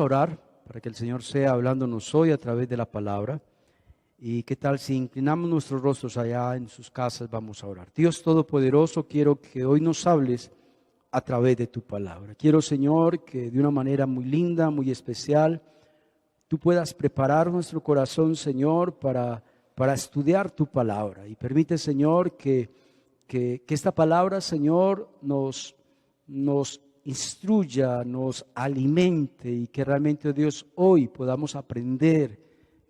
Orar para que el Señor sea hablándonos hoy a través de la palabra. ¿Y qué tal si inclinamos nuestros rostros allá en sus casas? Vamos a orar. Dios Todopoderoso, quiero que hoy nos hables a través de tu palabra. Quiero, Señor, que de una manera muy linda, muy especial, tú puedas preparar nuestro corazón, Señor, para estudiar tu palabra. Y permite, Señor, que esta palabra, Señor, nos instruya, nos alimente y que realmente, oh Dios, hoy podamos aprender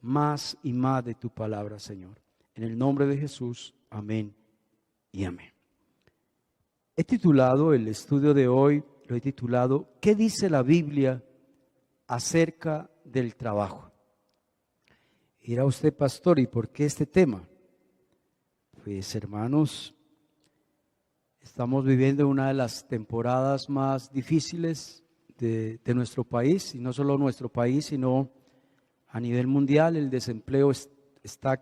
más y más de tu palabra, Señor. En el nombre de Jesús, amén y amén. He titulado el estudio de hoy, lo he titulado, ¿qué dice la Biblia acerca del trabajo? Dirá usted, pastor, ¿y por qué este tema? Pues, hermanos, estamos viviendo una de las temporadas más difíciles de nuestro país, y no solo nuestro país, sino a nivel mundial. El desempleo está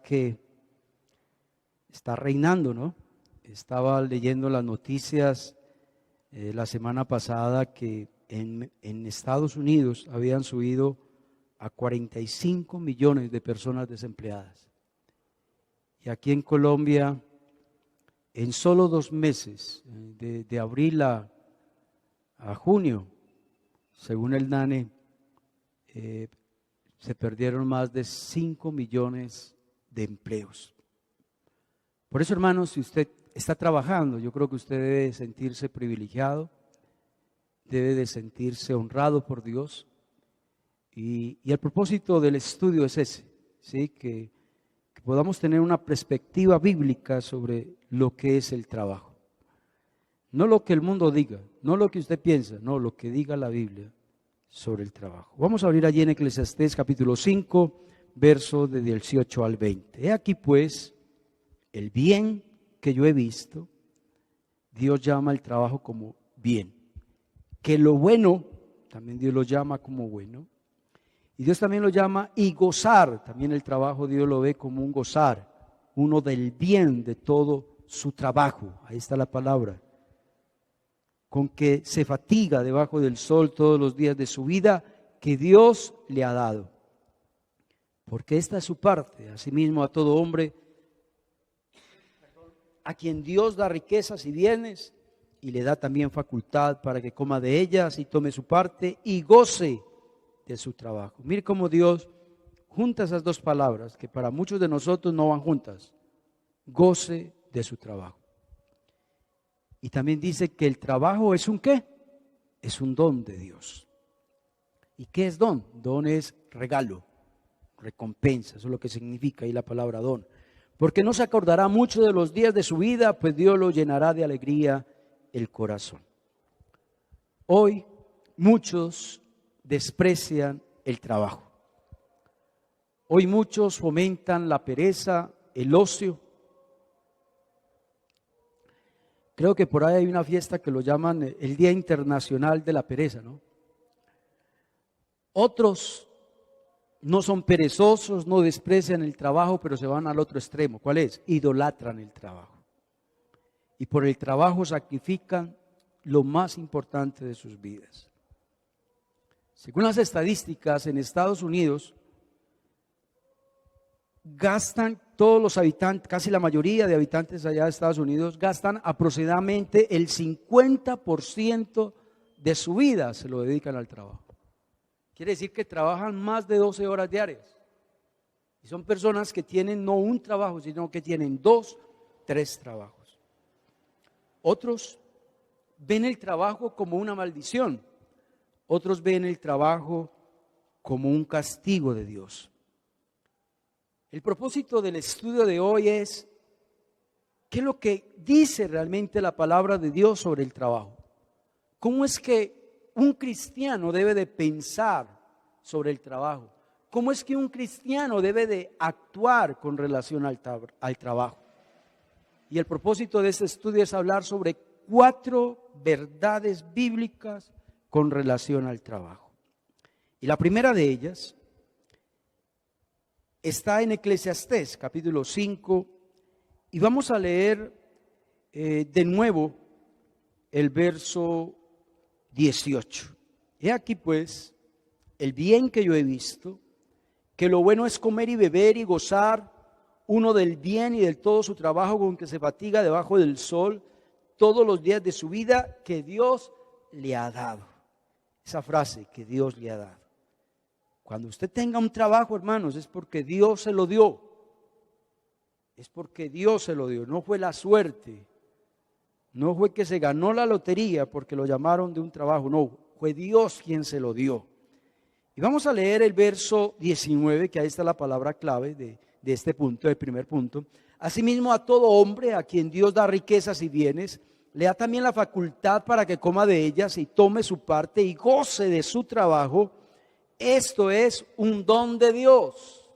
reinando, ¿no? Estaba leyendo las noticias la semana pasada que en Estados Unidos habían subido a 45 millones de personas desempleadas. Y aquí en Colombia, en solo 2 meses, de abril a junio, según el DANE, se perdieron más de 5 millones de empleos. Por eso, hermanos, si usted está trabajando, yo creo que usted debe sentirse privilegiado, debe de sentirse honrado por Dios. Y el propósito del estudio es ese, ¿sí? Que podamos tener una perspectiva bíblica sobre lo que es el trabajo. No lo que el mundo diga, no lo que usted piensa, no, lo que diga la Biblia sobre el trabajo. Vamos a abrir allí en Eclesiastés capítulo 5, versos de 18 al 20. He aquí pues el bien que yo he visto, Dios llama el trabajo como bien. Que lo bueno, también Dios lo llama como bueno. Y Dios también lo llama y gozar, también el trabajo Dios lo ve como un gozar, uno del bien de todo su trabajo. Ahí está la palabra. Con que se fatiga debajo del sol todos los días de su vida que Dios le ha dado. Porque esta es su parte, asimismo a todo hombre, a quien Dios da riquezas y bienes, y le da también facultad para que coma de ellas y tome su parte y goce de su trabajo. Mire cómo Dios junta esas dos palabras que para muchos de nosotros no van juntas. Goce de su trabajo. Y también dice que el trabajo es un ¿qué? Es un don de Dios. ¿Y qué es don? Don es regalo, recompensa, eso es lo que significa ahí la palabra don. Porque no se acordará mucho de los días de su vida, pues Dios lo llenará de alegría el corazón. Hoy muchos desprecian el trabajo. Hoy muchos fomentan la pereza, el ocio. Creo que por ahí hay una fiesta que lo llaman el Día Internacional de la Pereza, ¿no? Otros no son perezosos, no desprecian el trabajo, pero se van al otro extremo. ¿Cuál es? Idolatran el trabajo. Y por el trabajo sacrifican lo más importante de sus vidas. Según las estadísticas, en Estados Unidos gastan todos los habitantes, casi la mayoría de habitantes allá de Estados Unidos, gastan aproximadamente el 50% de su vida, se lo dedican al trabajo. Quiere decir que trabajan más de 12 horas diarias. Y son personas que tienen no un trabajo, sino que tienen 2, 3 trabajos. Otros ven el trabajo como una maldición. Otros ven el trabajo como un castigo de Dios. El propósito del estudio de hoy es ¿qué es lo que dice realmente la palabra de Dios sobre el trabajo? ¿Cómo es que un cristiano debe de pensar sobre el trabajo? ¿Cómo es que un cristiano debe de actuar con relación al trabajo? Y el propósito de este estudio es hablar sobre 4 verdades bíblicas con relación al trabajo. Y la primera de ellas está en Eclesiastés capítulo 5 y vamos a leer de nuevo el verso 18. He aquí pues el bien que yo he visto, que lo bueno es comer y beber y gozar uno del bien y del todo su trabajo con que se fatiga debajo del sol todos los días de su vida que Dios le ha dado. Esa frase, que Dios le ha dado. Cuando usted tenga un trabajo, hermanos, es porque Dios se lo dio. Es porque Dios se lo dio, no fue la suerte. No fue que se ganó la lotería porque lo llamaron de un trabajo, no, fue Dios quien se lo dio. Y vamos a leer el verso 19, que ahí está la palabra clave de este punto, del primer punto. Asimismo, a todo hombre a quien Dios da riquezas y bienes, le da también la facultad para que coma de ellas y tome su parte y goce de su trabajo. Esto es un don de Dios.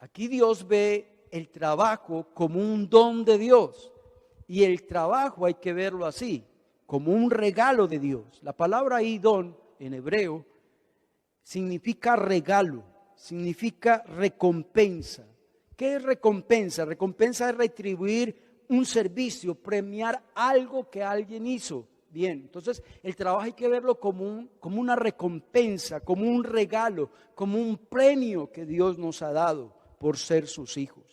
Aquí Dios ve el trabajo como un don de Dios. Y el trabajo hay que verlo así, como un regalo de Dios. La palabra ahí, don, en hebreo, significa regalo, significa recompensa. ¿Qué es recompensa? Recompensa es retribuir un servicio, premiar algo que alguien hizo. Bien, entonces el trabajo hay que verlo como una recompensa, como un regalo, como un premio que Dios nos ha dado por ser sus hijos.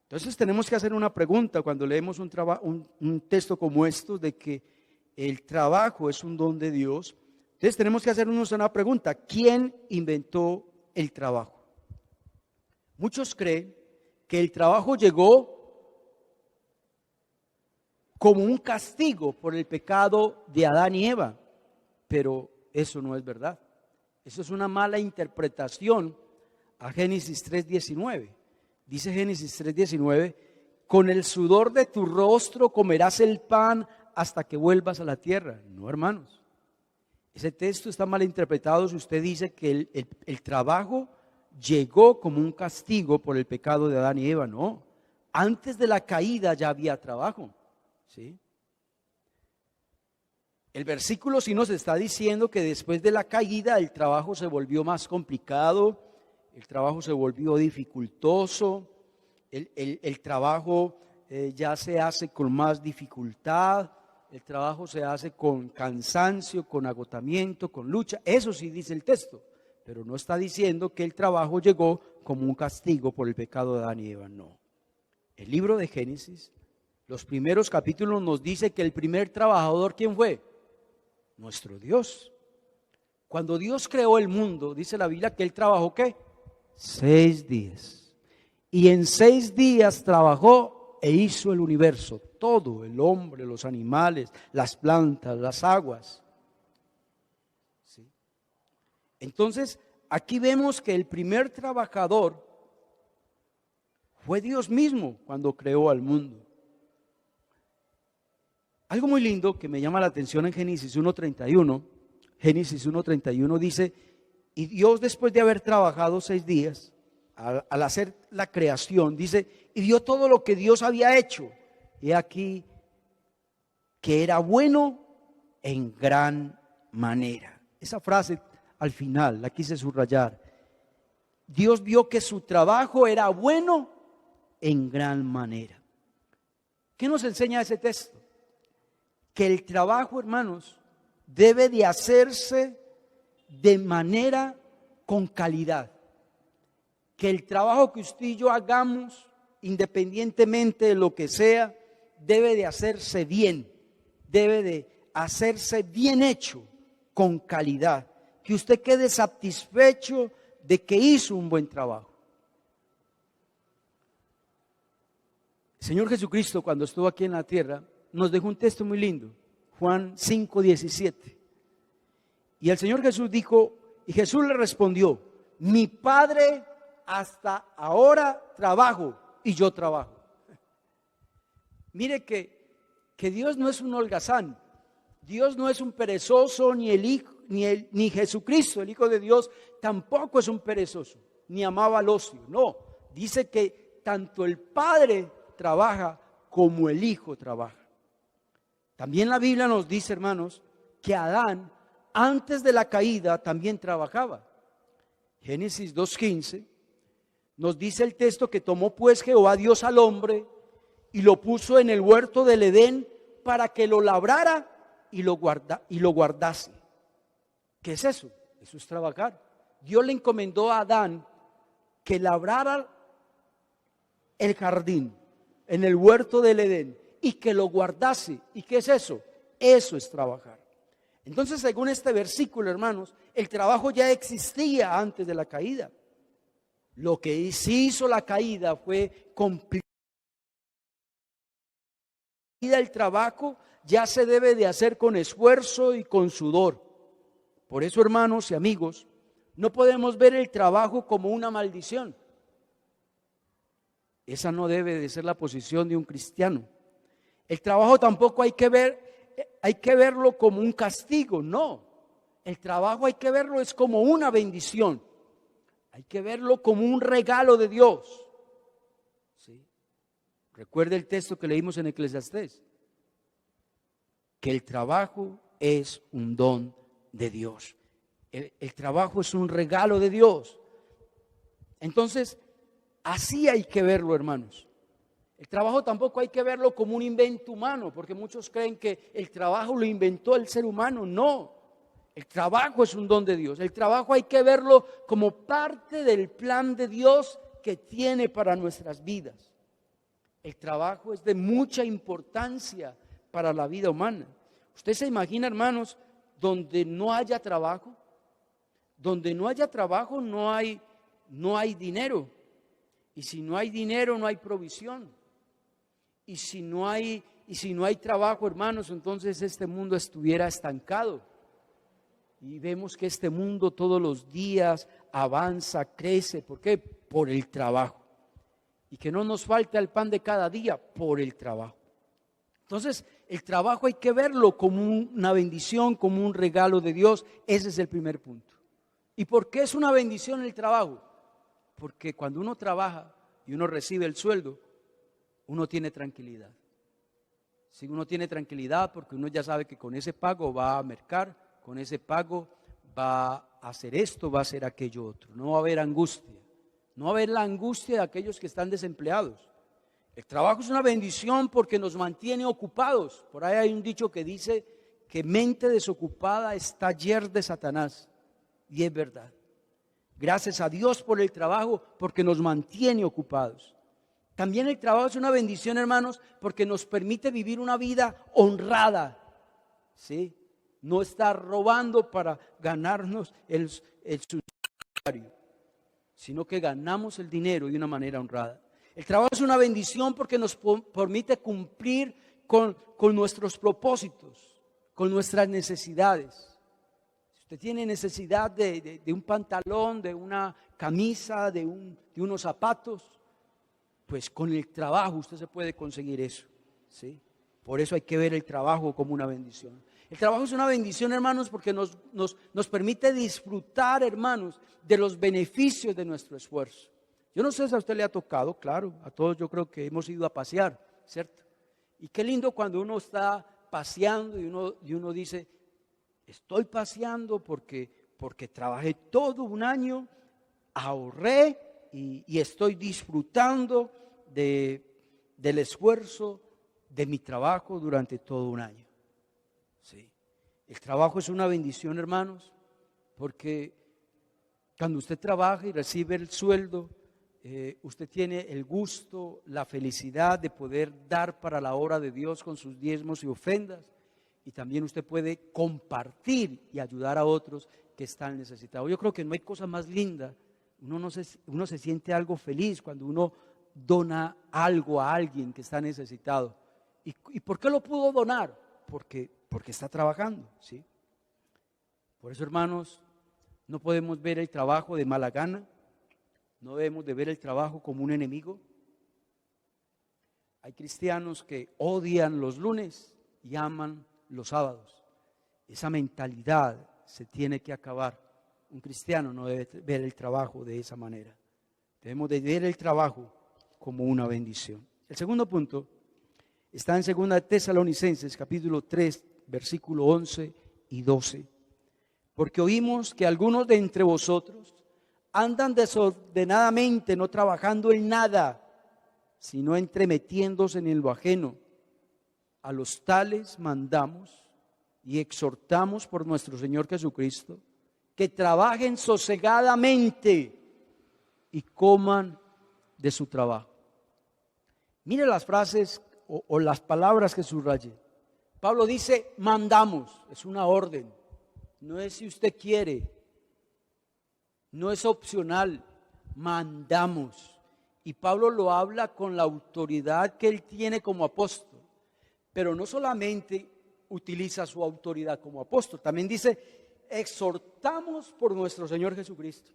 Entonces tenemos que hacer una pregunta cuando leemos un texto como estos de que el trabajo es un don de Dios. Entonces tenemos que hacernos una pregunta: ¿quién inventó el trabajo? Muchos creen que el trabajo llegó como un castigo por el pecado de Adán y Eva, pero eso no es verdad. Eso es una mala interpretación a Génesis 3:19. Dice Génesis 3:19, con el sudor de tu rostro comerás el pan hasta que vuelvas a la tierra. No, hermanos, ese texto está mal interpretado si usted dice que el trabajo llegó como un castigo por el pecado de Adán y Eva. No, antes de la caída ya había trabajo, ¿sí? El versículo sí nos está diciendo que después de la caída el trabajo se volvió más complicado, el trabajo se volvió dificultoso, el trabajo ya se hace con más dificultad, el trabajo se hace con cansancio, con agotamiento, con lucha. Eso sí dice el texto, pero no está diciendo que el trabajo llegó como un castigo por el pecado de Adán y Eva, no. El libro de Génesis, los primeros capítulos nos dice que el primer trabajador, ¿quién fue? Nuestro Dios. Cuando Dios creó el mundo, dice la Biblia que Él trabajó, ¿qué? 6 días. Y en 6 días trabajó e hizo el universo, todo, el hombre, los animales, las plantas, las aguas. ¿Sí? Entonces, aquí vemos que el primer trabajador fue Dios mismo cuando creó al mundo. Algo muy lindo que me llama la atención en Génesis 1:31 dice: y Dios, después de haber trabajado 6 días, al hacer la creación, dice, y vio todo lo que Dios había hecho. Y aquí que era bueno en gran manera. Esa frase al final la quise subrayar. Dios vio que su trabajo era bueno en gran manera. ¿Qué nos enseña ese texto? Que el trabajo, hermanos, debe de hacerse de manera con calidad. Que el trabajo que usted y yo hagamos, independientemente de lo que sea, debe de hacerse bien, debe de hacerse bien hecho, con calidad. Que usted quede satisfecho de que hizo un buen trabajo. El Señor Jesucristo, cuando estuvo aquí en la tierra, nos dejó un texto muy lindo, Juan 5:17. Y el Señor Jesús dijo, y Jesús le respondió: mi Padre hasta ahora trabajo y yo trabajo. Mire que Dios no es un holgazán, Dios no es un perezoso, ni Jesucristo, el Hijo de Dios, tampoco es un perezoso, ni amaba al ocio. No, dice que tanto el Padre trabaja como el Hijo trabaja. También la Biblia nos dice, hermanos, que Adán, antes de la caída, también trabajaba. Génesis 2:15 nos dice el texto que tomó pues Jehová Dios al hombre y lo puso en el huerto del Edén para que lo labrara y lo guardase. ¿Qué es eso? Eso es trabajar. Dios le encomendó a Adán que labrara el jardín en el huerto del Edén y que lo guardase. ¿Y qué es eso? Eso es trabajar. Entonces, según este versículo, hermanos, el trabajo ya existía antes de la caída. Lo que sí hizo la caída fue cumplir el trabajo. Ya se debe de hacer con esfuerzo y con sudor. Por eso, hermanos y amigos, no podemos ver el trabajo como una maldición. Esa no debe de ser la posición de un cristiano. El trabajo tampoco hay que verlo como un castigo, no. El trabajo hay que verlo es como una bendición. Hay que verlo como un regalo de Dios. ¿Sí? Recuerde el texto que leímos en Eclesiastés, que el trabajo es un don de Dios. El trabajo es un regalo de Dios. Entonces, así hay que verlo, hermanos. El trabajo tampoco hay que verlo como un invento humano, porque muchos creen que el trabajo lo inventó el ser humano. No, el trabajo es un don de Dios. El trabajo hay que verlo como parte del plan de Dios que tiene para nuestras vidas. El trabajo es de mucha importancia para la vida humana. ¿Usted se imagina, hermanos, donde no haya trabajo? Donde no haya trabajo no hay dinero. Y si no hay dinero no hay provisión. Y si no hay trabajo, hermanos, entonces este mundo estuviera estancado. Y vemos que este mundo todos los días avanza, crece. ¿Por qué? Por el trabajo. Y que no nos falta el pan de cada día por el trabajo. Entonces, el trabajo hay que verlo como una bendición, como un regalo de Dios. Ese es el primer punto. ¿Y por qué es una bendición el trabajo? Porque cuando uno trabaja y uno recibe el sueldo, uno tiene tranquilidad. Si uno tiene tranquilidad porque uno ya sabe que con ese pago va a mercar, con ese pago va a hacer esto, va a hacer aquello otro. No va a haber angustia. No va a haber la angustia de aquellos que están desempleados. El trabajo es una bendición porque nos mantiene ocupados. Por ahí hay un dicho que dice que mente desocupada es taller de Satanás. Y es verdad. Gracias a Dios por el trabajo porque nos mantiene ocupados. También el trabajo es una bendición, hermanos, porque nos permite vivir una vida honrada. ¿Sí? No estar robando para ganarnos el salario, sino que ganamos el dinero de una manera honrada. El trabajo es una bendición porque nos permite cumplir con nuestros propósitos, con nuestras necesidades. Si usted tiene necesidad de un pantalón, de una camisa, de unos zapatos, pues con el trabajo usted se puede conseguir eso. ¿Sí? Por eso hay que ver el trabajo como una bendición. El trabajo es una bendición, hermanos, porque nos permite disfrutar, hermanos, de los beneficios de nuestro esfuerzo. Yo no sé si a usted le ha tocado, claro, a todos yo creo que hemos ido a pasear, ¿cierto? Y qué lindo cuando uno está paseando y uno dice, estoy paseando porque trabajé todo un año, ahorré y estoy disfrutando del esfuerzo de mi trabajo durante todo un año. Sí. El trabajo es una bendición, hermanos, porque cuando usted trabaja y recibe el sueldo, usted tiene el gusto, la felicidad de poder dar para la obra de Dios con sus diezmos y ofrendas, y también usted puede compartir y ayudar a otros que están necesitados. Yo creo que no hay cosa más linda. Uno se siente algo feliz cuando uno dona algo a alguien que está necesitado. ¿Y por qué lo pudo donar? Porque está trabajando, ¿sí? Por eso, hermanos, no podemos ver el trabajo de mala gana. No debemos de ver el trabajo como un enemigo. Hay cristianos que odian los lunes y aman los sábados. Esa mentalidad se tiene que acabar. Un cristiano no debe ver el trabajo de esa manera. Debemos de ver el trabajo como una bendición. El segundo punto está en 2 Tesalonicenses capítulo 3, versículo 11 y 12. Porque oímos que algunos de entre vosotros andan desordenadamente, no trabajando en nada, sino entremetiéndose en lo ajeno. A los tales mandamos y exhortamos por nuestro Señor Jesucristo, que trabajen sosegadamente y coman de su trabajo. Mire las frases o las palabras que subrayé. Pablo dice, mandamos, es una orden, no es si usted quiere, no es opcional, mandamos. Y Pablo lo habla con la autoridad que él tiene como apóstol, pero no solamente utiliza su autoridad como apóstol, también dice, exhortamos por nuestro Señor Jesucristo.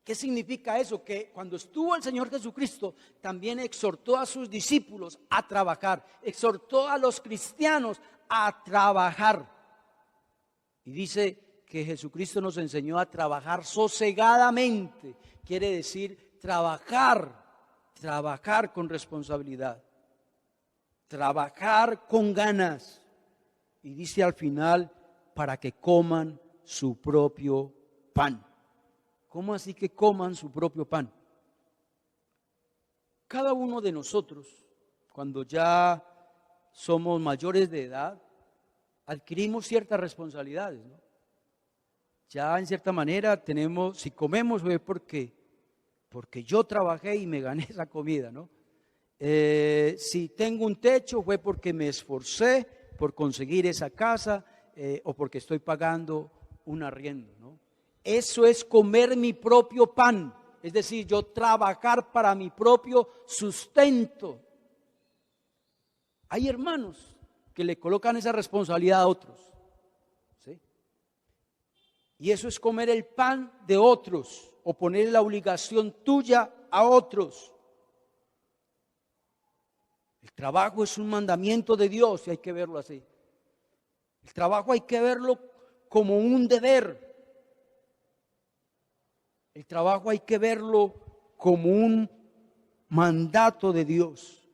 ¿Qué significa eso? Que cuando estuvo el Señor Jesucristo, también exhortó a sus discípulos a trabajar, exhortó a los cristianos a trabajar. Y dice que Jesucristo nos enseñó a trabajar sosegadamente, quiere decir trabajar con responsabilidad, trabajar con ganas. Y dice al final, para que coman su propio pan. ¿Cómo así que coman su propio pan? Cada uno de nosotros, cuando ya somos mayores de edad, adquirimos ciertas responsabilidades, ¿no? Ya en cierta manera tenemos, si comemos fue porque yo trabajé y me gané esa comida, ¿no? Si tengo un techo fue porque me esforcé por conseguir esa casa o porque estoy pagando un arriendo, ¿no? Eso es comer mi propio pan, es decir, yo trabajar para mi propio sustento. Hay hermanos que le colocan esa responsabilidad a otros, ¿sí? Y eso es comer el pan de otros o poner la obligación tuya a otros. El trabajo es un mandamiento de Dios y hay que verlo así. El trabajo hay que verlo como un deber. El trabajo hay que verlo como un mandato de Dios.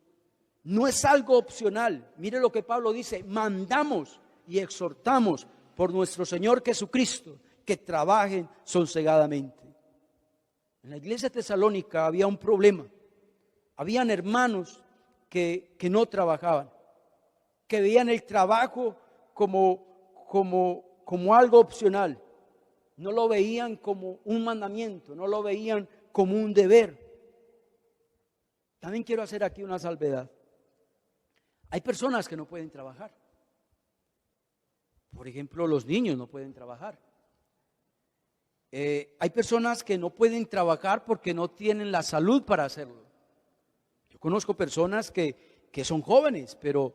No es algo opcional. Mire lo que Pablo dice, mandamos y exhortamos por nuestro Señor Jesucristo que trabajen sosegadamente. En la iglesia de Tesalónica había un problema. Habían hermanos que no trabajaban, que veían el trabajo como algo opcional. No lo veían como un mandamiento, no lo veían como un deber. También quiero hacer aquí una salvedad. Hay personas que no pueden trabajar. Por ejemplo, los niños no pueden trabajar. Hay personas que no pueden trabajar porque no tienen la salud para hacerlo. Yo conozco personas que son jóvenes, pero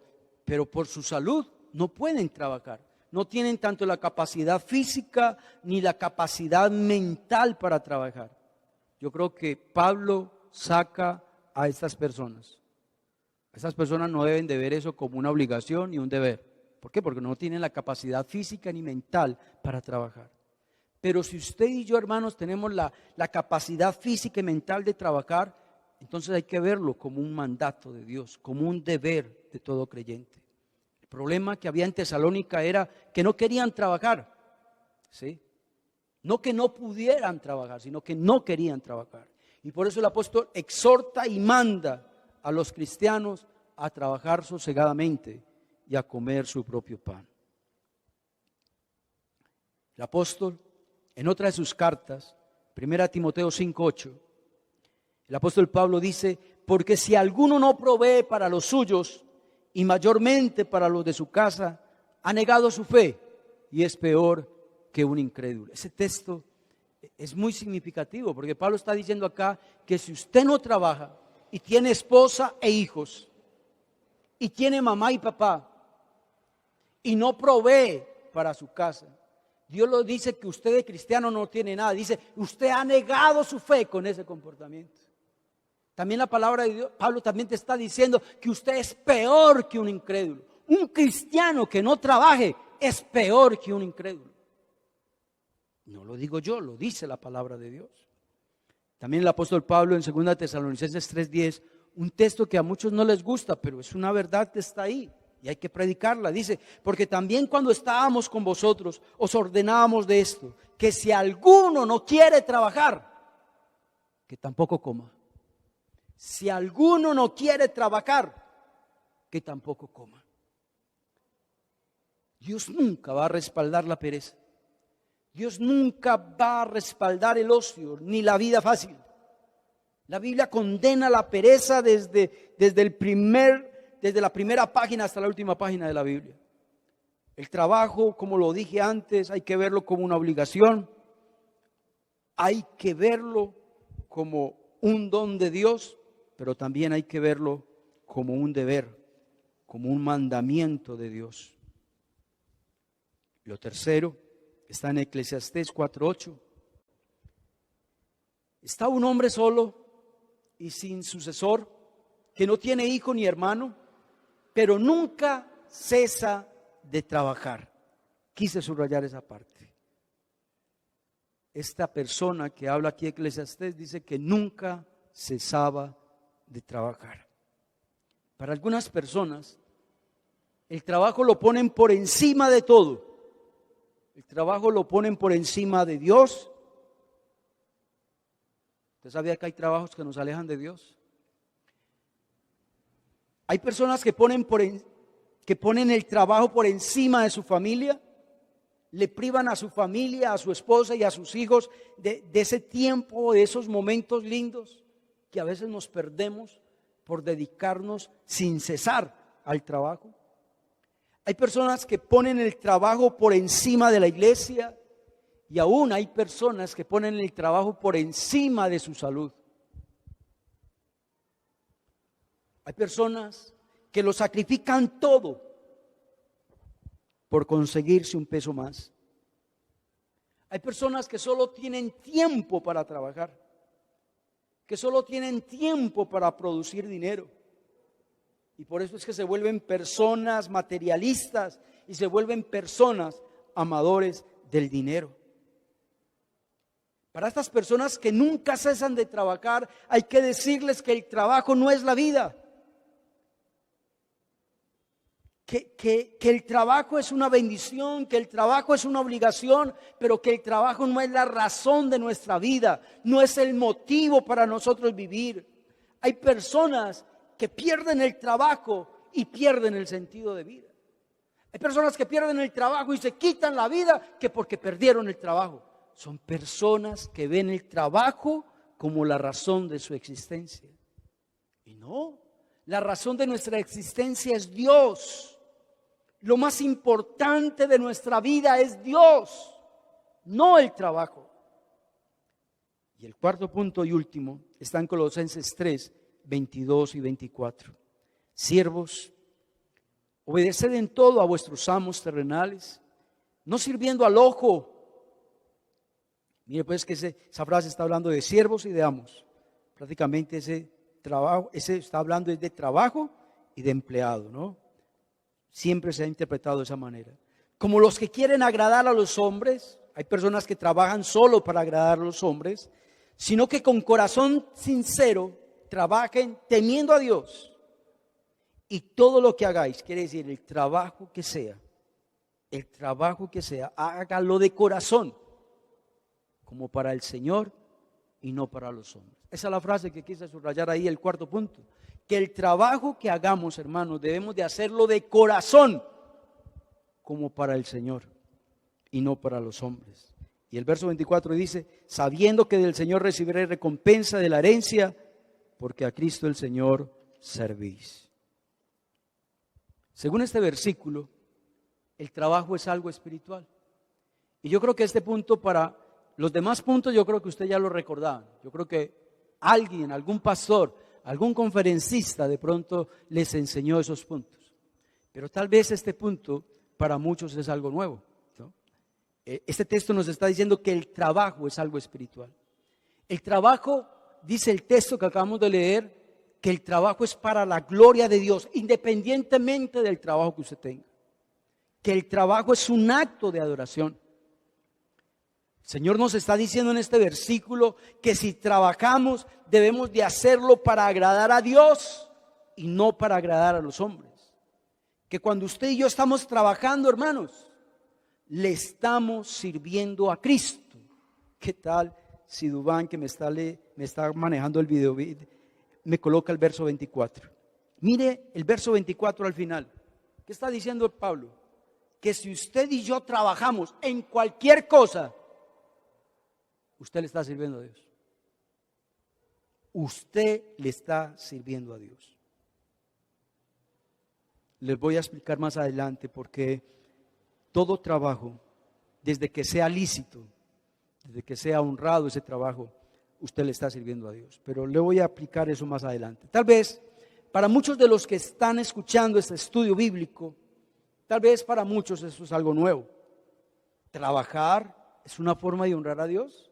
por su salud no pueden trabajar. No tienen tanto la capacidad física ni la capacidad mental para trabajar. Yo creo que Pablo saca a estas personas. Estas personas no deben de ver eso como una obligación ni un deber. ¿Por qué? Porque no tienen la capacidad física ni mental para trabajar. Pero si usted y yo, hermanos, tenemos la capacidad física y mental de trabajar, entonces hay que verlo como un mandato de Dios, como un deber de todo creyente. El problema que había en Tesalónica era que no querían trabajar, ¿sí? No que no pudieran trabajar, sino que no querían trabajar. Y por eso el apóstol exhorta y manda a los cristianos a trabajar sosegadamente y a comer su propio pan. El apóstol, en otra de sus cartas, 1 Timoteo 5:8, el apóstol Pablo dice, porque si alguno no provee para los suyos, y mayormente para los de su casa, ha negado su fe y es peor que un incrédulo. Ese texto es muy significativo porque Pablo está diciendo acá que si usted no trabaja y tiene esposa e hijos y tiene mamá y papá y no provee para su casa, Dios lo dice que usted de cristiano no tiene nada. Dice, usted ha negado su fe con ese comportamiento. También la palabra de Dios, Pablo también te está diciendo que usted es peor que un incrédulo. Un cristiano que no trabaje es peor que un incrédulo. No lo digo yo, lo dice la palabra de Dios. También el apóstol Pablo en 2 Tesalonicenses 3:10, un texto que a muchos no les gusta, pero es una verdad que está ahí y hay que predicarla. Dice, porque también cuando estábamos con vosotros os ordenábamos de esto, que si alguno no quiere trabajar, que tampoco coma. Si alguno no quiere trabajar, que tampoco coma. Dios nunca va a respaldar la pereza. Dios nunca va a respaldar el ocio ni la vida fácil. La Biblia condena la pereza desde la primera página hasta la última página de la Biblia. El trabajo, como lo dije antes, hay que verlo como una obligación. Hay que verlo como un don de Dios, pero también hay que verlo como un deber, como un mandamiento de Dios. Lo tercero está en Eclesiastés 4:8. Está un hombre solo y sin sucesor, que no tiene hijo ni hermano, pero nunca cesa de trabajar. Quise subrayar esa parte. Esta persona que habla aquí Eclesiastés dice que nunca cesaba de trabajar. Para algunas personas, el trabajo lo ponen por encima de todo. El trabajo lo ponen por encima de Dios. ¿Usted sabía que hay trabajos que nos alejan de Dios? Hay personas que ponen el trabajo por encima de su familia, le privan a su familia, a su esposa y a sus hijos de ese tiempo, de esos momentos lindos que a veces nos perdemos por dedicarnos sin cesar al trabajo. Hay personas que ponen el trabajo por encima de la iglesia y aún hay personas que ponen el trabajo por encima de su salud. Hay personas que lo sacrifican todo por conseguirse un peso más. Hay personas que solo tienen tiempo para trabajar, que solo tienen tiempo para producir dinero. Y por eso es que se vuelven personas materialistas y se vuelven personas amadores del dinero. Para estas personas que nunca cesan de trabajar, hay que decirles que el trabajo no es la vida. Que el trabajo es una bendición, que el trabajo es una obligación, pero que el trabajo no es la razón de nuestra vida, no es el motivo para nosotros vivir. Hay personas que pierden el trabajo y pierden el sentido de vida. Hay personas que pierden el trabajo y se quitan la vida que porque perdieron el trabajo. Son personas que ven el trabajo como la razón de su existencia. Y no, la razón de nuestra existencia es Dios. Lo más importante de nuestra vida es Dios, no el trabajo. Y el cuarto punto y último está en Colosenses 3, 22 y 24. Siervos, obedeced en todo a vuestros amos terrenales, no sirviendo al ojo. Mire pues que esa frase está hablando de siervos y de amos. Prácticamente ese está hablando de trabajo y de empleado, ¿no? Siempre se ha interpretado de esa manera. Como los que quieren agradar a los hombres, hay personas que trabajan solo para agradar a los hombres, sino que con corazón sincero trabajen temiendo a Dios. Y todo lo que hagáis, quiere decir el trabajo que sea, hágalo de corazón, como para el Señor y no para los hombres. Esa es la frase que quise subrayar ahí, el cuarto punto. Que el trabajo que hagamos, hermanos, debemos de hacerlo de corazón, como para el Señor y no para los hombres. Y el verso 24 dice, sabiendo que del Señor recibiréis recompensa de la herencia, porque a Cristo el Señor servís. Según este versículo, el trabajo es algo espiritual. Y yo creo que este punto, para los demás puntos, yo creo que usted ya lo recordaba. Yo creo que alguien, algún pastor, algún conferencista de pronto les enseñó esos puntos. Pero tal vez este punto para muchos es algo nuevo, ¿no? Este texto nos está diciendo que el trabajo es algo espiritual. El trabajo, dice el texto que acabamos de leer, que el trabajo es para la gloria de Dios, independientemente del trabajo que usted tenga. Que el trabajo es un acto de adoración. El Señor nos está diciendo en este versículo que si trabajamos debemos de hacerlo para agradar a Dios y no para agradar a los hombres. Que cuando usted y yo estamos trabajando, hermanos, le estamos sirviendo a Cristo. ¿Qué tal si Dubán, que me está manejando el video, me coloca el verso 24? Mire el verso 24 al final. ¿Qué está diciendo Pablo? Que si usted y yo trabajamos en cualquier cosa, usted le está sirviendo a Dios. Usted le está sirviendo a Dios. Les voy a explicar más adelante por qué todo trabajo, desde que sea lícito, desde que sea honrado ese trabajo, usted le está sirviendo a Dios. Pero le voy a aplicar eso más adelante. Tal vez para muchos de los que están escuchando este estudio bíblico, tal vez para muchos eso es algo nuevo. Trabajar es una forma de honrar a Dios.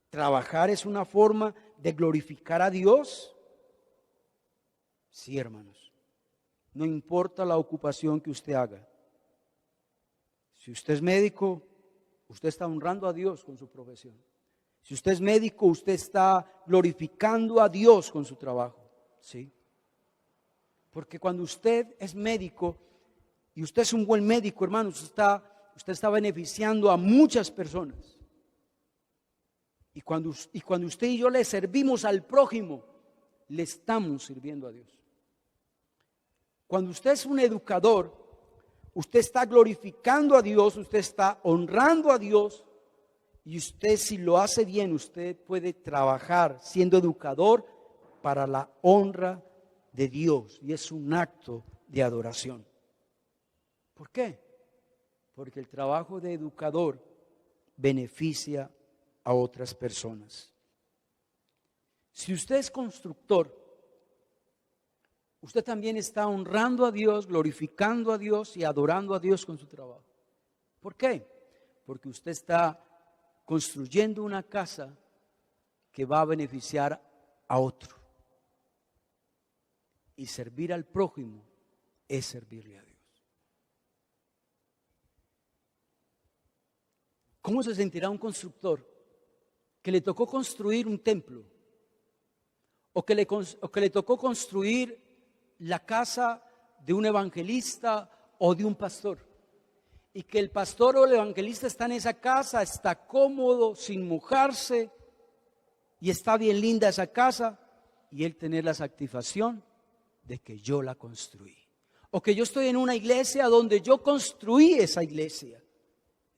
Trabajar es una forma de glorificar a Dios. Sí, hermanos. No importa la ocupación que usted haga. Si usted es médico, usted está honrando a Dios con su profesión. Si usted es médico, usted está glorificando a Dios con su trabajo. ¿Sí? Porque cuando usted es médico y usted es un buen médico, hermanos, usted está beneficiando a muchas personas. Y cuando usted y yo le servimos al prójimo, le estamos sirviendo a Dios. Cuando usted es un educador, usted está glorificando a Dios, usted está honrando a Dios. Y usted, si lo hace bien, usted puede trabajar siendo educador para la honra de Dios. Y es un acto de adoración. ¿Por qué? Porque el trabajo de educador beneficia a otras personas. Si usted es constructor, usted también está honrando a Dios, glorificando a Dios y adorando a Dios con su trabajo. ¿Por qué? Porque usted está construyendo una casa que va a beneficiar a otro. Y servir al prójimo es servirle a Dios. ¿Cómo se sentirá un constructor que le tocó construir un templo? O que le tocó construir la casa de un evangelista o de un pastor. Y que el pastor o el evangelista está en esa casa, está cómodo, sin mojarse, y está bien linda esa casa, y él tener la satisfacción de que yo la construí. O que yo estoy en una iglesia donde yo construí esa iglesia.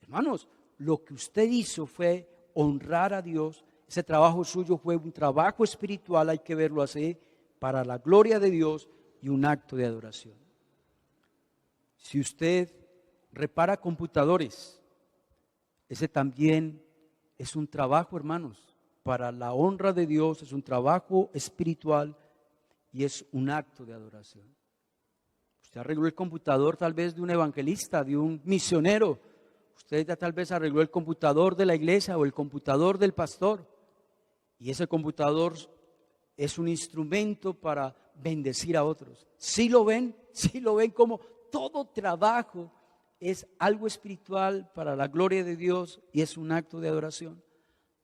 Hermanos, lo que usted hizo fue honrar a Dios. Ese trabajo suyo fue un trabajo espiritual, hay que verlo así, para la gloria de Dios y un acto de adoración. Si usted repara computadores, ese también es un trabajo, hermanos, para la honra de Dios, es un trabajo espiritual y es un acto de adoración. Usted arregló el computador tal vez de un evangelista, de un misionero. Usted ya tal vez arregló el computador de la iglesia o el computador del pastor. Y ese computador es un instrumento para bendecir a otros. ¿Sí lo ven como todo trabajo es algo espiritual para la gloria de Dios y es un acto de adoración?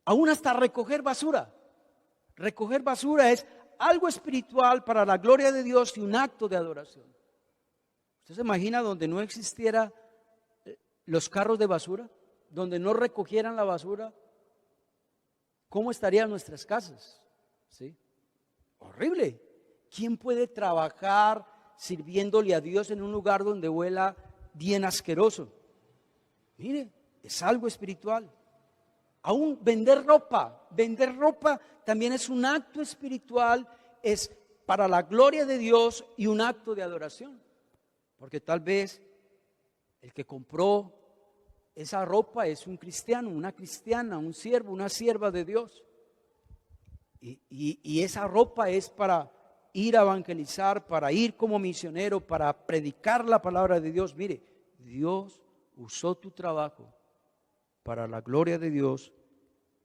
Aún hasta recoger basura. Recoger basura es algo espiritual para la gloria de Dios y un acto de adoración. ¿Usted se imagina donde no existiera los carros de basura? Donde no recogieran la basura. ¿Cómo estarían nuestras casas? ¿Sí? Horrible. ¿Quién puede trabajar sirviéndole a Dios en un lugar donde huela bien asqueroso? Mire, es algo espiritual. Aún vender ropa también es un acto espiritual, es para la gloria de Dios y un acto de adoración. Porque tal vez el que compró esa ropa es un cristiano, una cristiana, un siervo, una sierva de Dios. Y esa ropa es para ir a evangelizar, para ir como misionero, para predicar la palabra de Dios. Mire, Dios usó tu trabajo para la gloria de Dios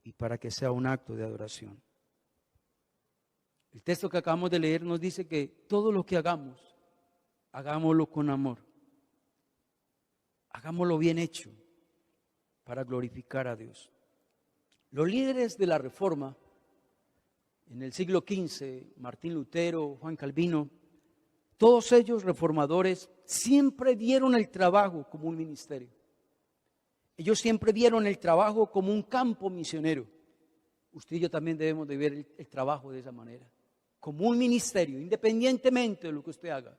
y para que sea un acto de adoración. El texto que acabamos de leer nos dice que todo lo que hagamos, hagámoslo con amor. Hagámoslo bien hecho para glorificar a Dios. Los líderes de la Reforma en el siglo XV, Martín Lutero, Juan Calvino, todos ellos reformadores siempre vieron el trabajo como un ministerio. Ellos siempre vieron el trabajo como un campo misionero. Usted y yo también debemos de ver el trabajo de esa manera, como un ministerio, independientemente de lo que usted haga,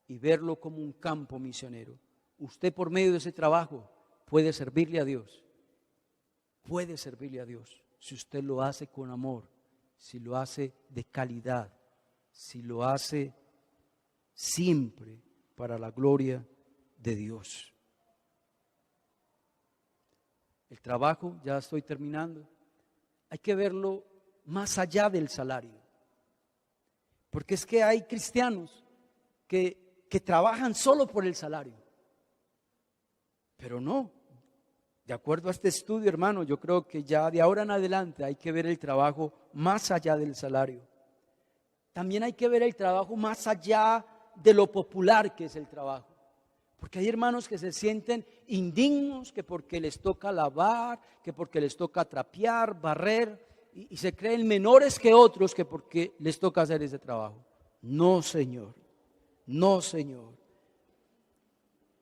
y verlo como un campo misionero. Usted por medio de ese trabajo puede servirle a Dios, puede servirle a Dios si usted lo hace con amor, si lo hace de calidad, si lo hace siempre para la gloria de Dios. El trabajo, ya estoy terminando, hay que verlo más allá del salario. Porque es que hay cristianos que trabajan solo por el salario. Pero no, de acuerdo a este estudio, hermano, yo creo que ya de ahora en adelante hay que ver el trabajo más allá del salario. También hay que ver el trabajo más allá de lo popular que es el trabajo. Porque hay hermanos que se sienten indignos, que porque les toca lavar, que porque les toca trapear, barrer, y se creen menores que otros que porque les toca hacer ese trabajo. No, Señor, no, Señor.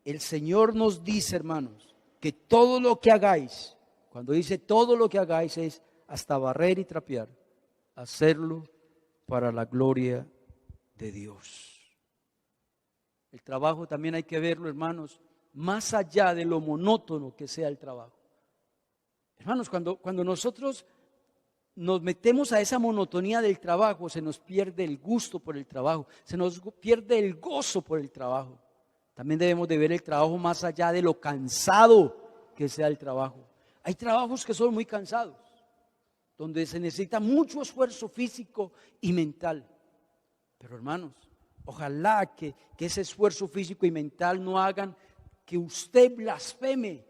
El Señor nos dice, hermanos, que todo lo que hagáis, cuando dice todo lo que hagáis es hasta barrer y trapear, hacerlo para la gloria de Dios. El trabajo también hay que verlo, hermanos, más allá de lo monótono que sea el trabajo. Hermanos, cuando nosotros nos metemos a esa monotonía del trabajo, se nos pierde el gusto por el trabajo, se nos pierde el gozo por el trabajo. También debemos de ver el trabajo más allá de lo cansado que sea el trabajo. Hay trabajos que son muy cansados, donde se necesita mucho esfuerzo físico y mental. Pero hermanos, ojalá que ese esfuerzo físico y mental no hagan que usted blasfeme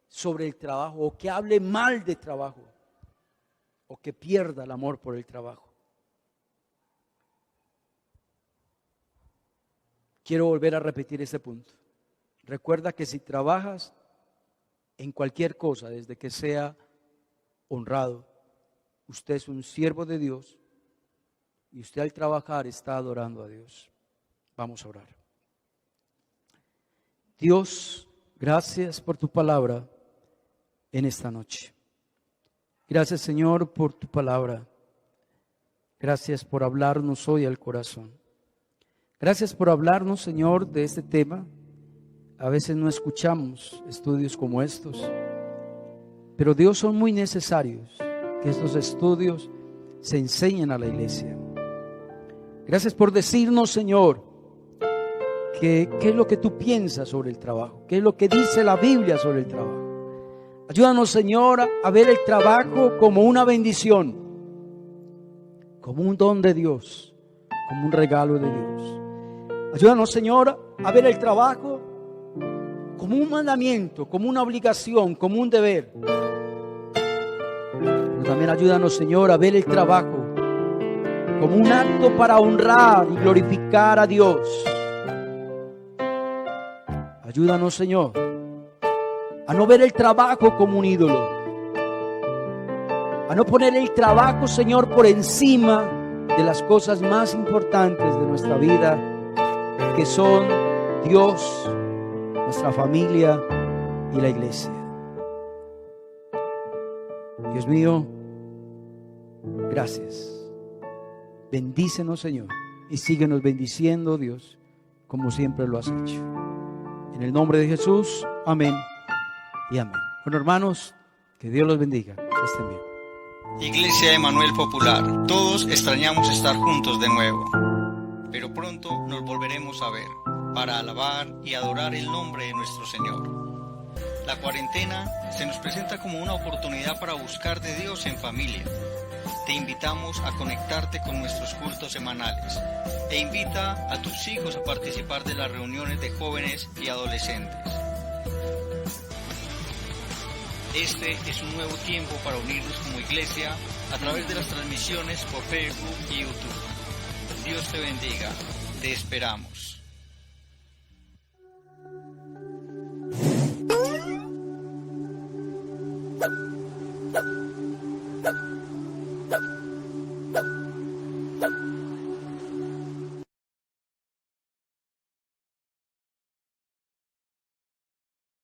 sobre el trabajo o que hable mal de trabajo o que pierda el amor por el trabajo. Quiero volver a repetir este punto. Recuerda que si trabajas en cualquier cosa, desde que sea honrado, usted es un siervo de Dios y usted al trabajar está adorando a Dios. Vamos a orar. Dios, gracias por tu palabra en esta noche. Gracias, Señor, por tu palabra. Gracias por hablarnos hoy al corazón. Gracias por hablarnos, Señor, de este tema. A veces no escuchamos estudios como estos, pero Dios, son muy necesarios que estos estudios se enseñen a la iglesia. Gracias por decirnos, Señor, qué es lo que tú piensas sobre el trabajo, qué es lo que dice la Biblia sobre el trabajo. Ayúdanos, Señor, a ver el trabajo como una bendición, como un don de Dios, como un regalo de Dios. Ayúdanos, Señor, a ver el trabajo como un mandamiento, como una obligación, como un deber. Pero también ayúdanos, Señor, a ver el trabajo como un acto para honrar y glorificar a Dios. Ayúdanos, Señor, a no ver el trabajo como un ídolo, a no poner el trabajo, Señor, por encima de las cosas más importantes de nuestra vida, que son Dios, nuestra familia y la iglesia. Dios mío, gracias. Bendícenos, Señor, y síguenos bendiciendo, Dios, como siempre lo has hecho. En el nombre de Jesús, amén y amén. Bueno, hermanos, que Dios los bendiga. Estén bien. Iglesia Emanuel Popular, todos extrañamos estar juntos de nuevo, pero pronto nos volveremos a ver para alabar y adorar el nombre de nuestro Señor. La cuarentena se nos presenta como una oportunidad para buscar de Dios en familia. Te invitamos a conectarte con nuestros cultos semanales e invita a tus hijos a participar de las reuniones de jóvenes y adolescentes. Este es un nuevo tiempo para unirnos como iglesia a través de las transmisiones por Facebook y YouTube. Dios te bendiga. Te esperamos. Yep.